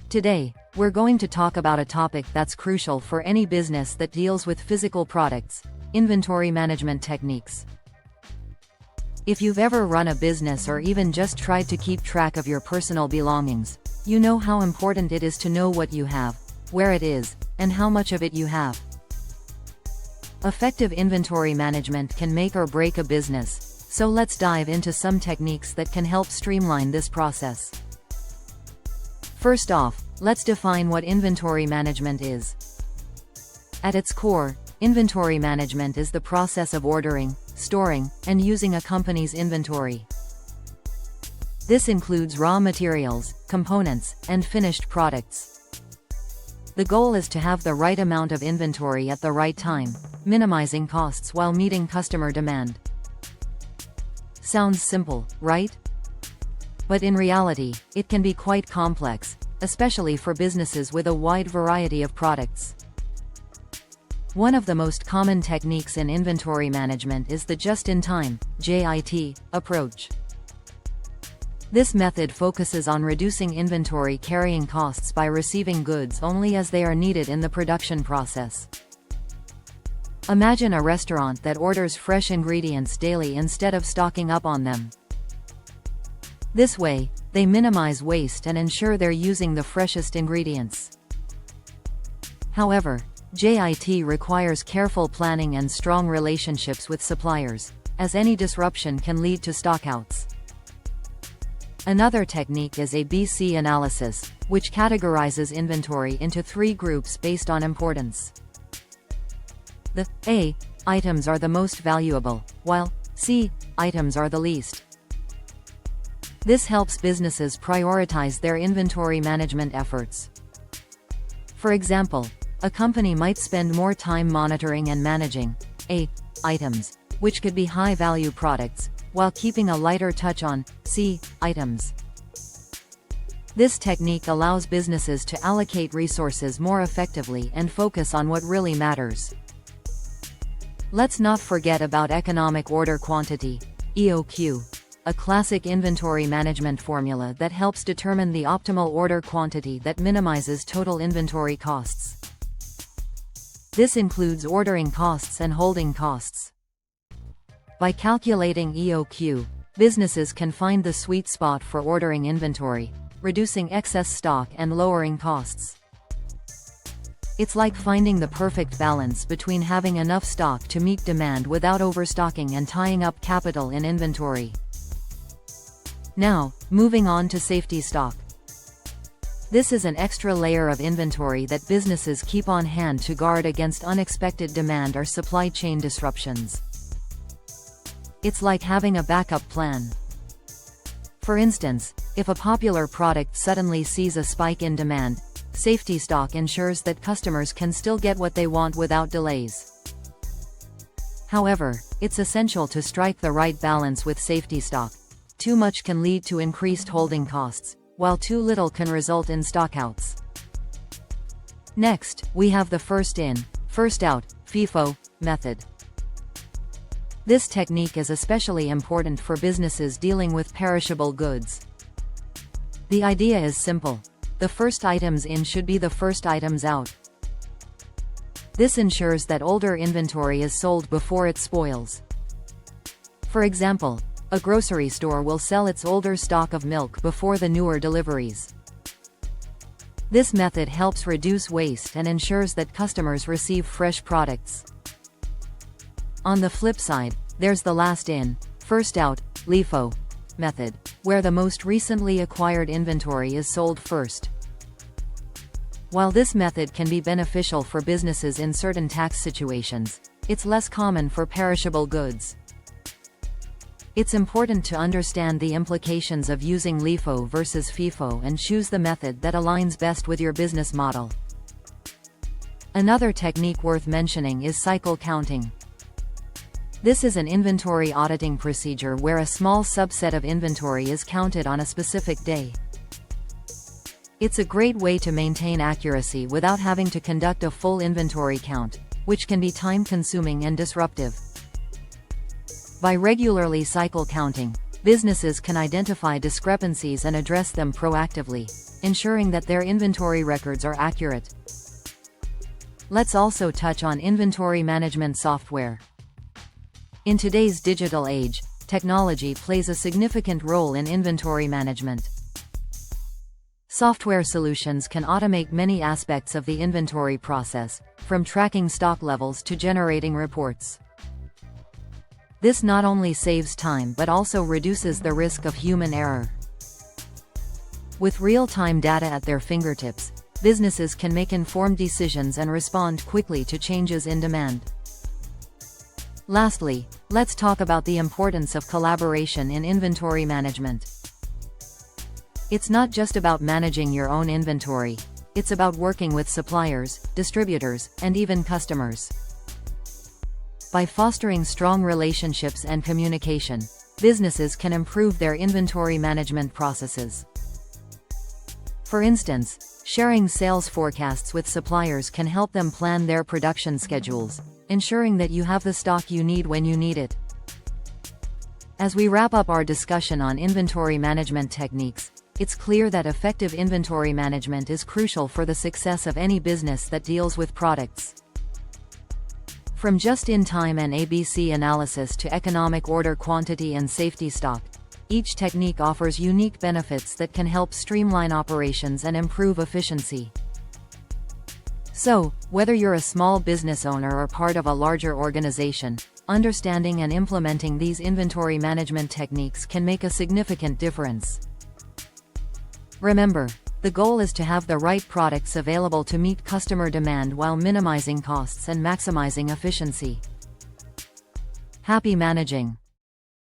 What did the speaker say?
Today, we're going to talk about a topic that's crucial for any business that deals with physical products: inventory management techniques. If you've ever run a business or even just tried to keep track of your personal belongings, you know how important it is to know what you have, where it is, and how much of it you have. Effective inventory management can make or break a business, so let's dive into some techniques that can help streamline this process. First off, let's define what inventory management is. At its core, inventory management is the process of ordering, storing, and using a company's inventory. This includes raw materials, components, and finished products. The goal is to have the right amount of inventory at the right time, minimizing costs while meeting customer demand. Sounds simple, right? But in reality, it can be quite complex, especially for businesses with a wide variety of products. One of the most common techniques in inventory management is the just-in-time (JIT) approach. This method focuses on reducing inventory carrying costs by receiving goods only as they are needed in the production process. Imagine a restaurant that orders fresh ingredients daily instead of stocking up on them. This way, they minimize waste and ensure they're using the freshest ingredients. However, JIT requires careful planning and strong relationships with suppliers, as any disruption can lead to stockouts. Another technique is a BC analysis, which categorizes inventory into 3 groups based on importance. The A items are the most valuable, while C items are the least. This helps businesses prioritize their inventory management efforts. For example, a company might spend more time monitoring and managing A items, which could be high-value products, while keeping a lighter touch on C items. This technique allows businesses to allocate resources more effectively and focus on what really matters. Let's not forget about economic order quantity, EOQ, a classic inventory management formula that helps determine the optimal order quantity that minimizes total inventory costs. This includes ordering costs and holding costs. By calculating EOQ, businesses can find the sweet spot for ordering inventory, reducing excess stock and lowering costs. It's like finding the perfect balance between having enough stock to meet demand without overstocking and tying up capital in inventory. Now, moving on to safety stock. This is an extra layer of inventory that businesses keep on hand to guard against unexpected demand or supply chain disruptions. It's like having a backup plan. For instance, if a popular product suddenly sees a spike in demand, safety stock ensures that customers can still get what they want without delays. However, it's essential to strike the right balance with safety stock. Too much can lead to increased holding costs, while too little can result in stockouts. Next, we have the first in, first out (FIFO) method. This technique is especially important for businesses dealing with perishable goods. The idea is simple: the first items in should be the first items out. This ensures that older inventory is sold before it spoils. For example, a grocery store will sell its older stock of milk before the newer deliveries. This method helps reduce waste and ensures that customers receive fresh products. On the flip side, there's the last in, first out (LIFO) method, where the most recently acquired inventory is sold first. While this method can be beneficial for businesses in certain tax situations, it's less common for perishable goods. It's important to understand the implications of using LIFO versus FIFO and choose the method that aligns best with your business model. Another technique worth mentioning is cycle counting. This is an inventory auditing procedure where a small subset of inventory is counted on a specific day. It's a great way to maintain accuracy without having to conduct a full inventory count, which can be time-consuming and disruptive. By regularly cycle counting, businesses can identify discrepancies and address them proactively. ensuring that their inventory records are accurate. Let's also touch on inventory management software. In today's digital age, technology plays a significant role in inventory management. Software solutions can automate many aspects of the inventory process, from tracking stock levels to generating reports. This not only saves time but also reduces the risk of human error. With real-time data at their fingertips, businesses can make informed decisions and respond quickly to changes in demand. Lastly, let's talk about the importance of collaboration in inventory management. It's not just about managing your own inventory, it's about working with suppliers, distributors, and even customers. By fostering strong relationships and communication, businesses can improve their inventory management processes. For instance, sharing sales forecasts with suppliers can help them plan their production schedules, ensuring that you have the stock you need when you need it. As we wrap up our discussion on inventory management techniques, it's clear that effective inventory management is crucial for the success of any business that deals with products. From just-in-time and ABC analysis to economic order quantity and safety stock, each technique offers unique benefits that can help streamline operations and improve efficiency. So, whether you're a small business owner or part of a larger organization, understanding and implementing these inventory management techniques can make a significant difference. Remember, the goal is to have the right products available to meet customer demand while minimizing costs and maximizing efficiency. Happy managing!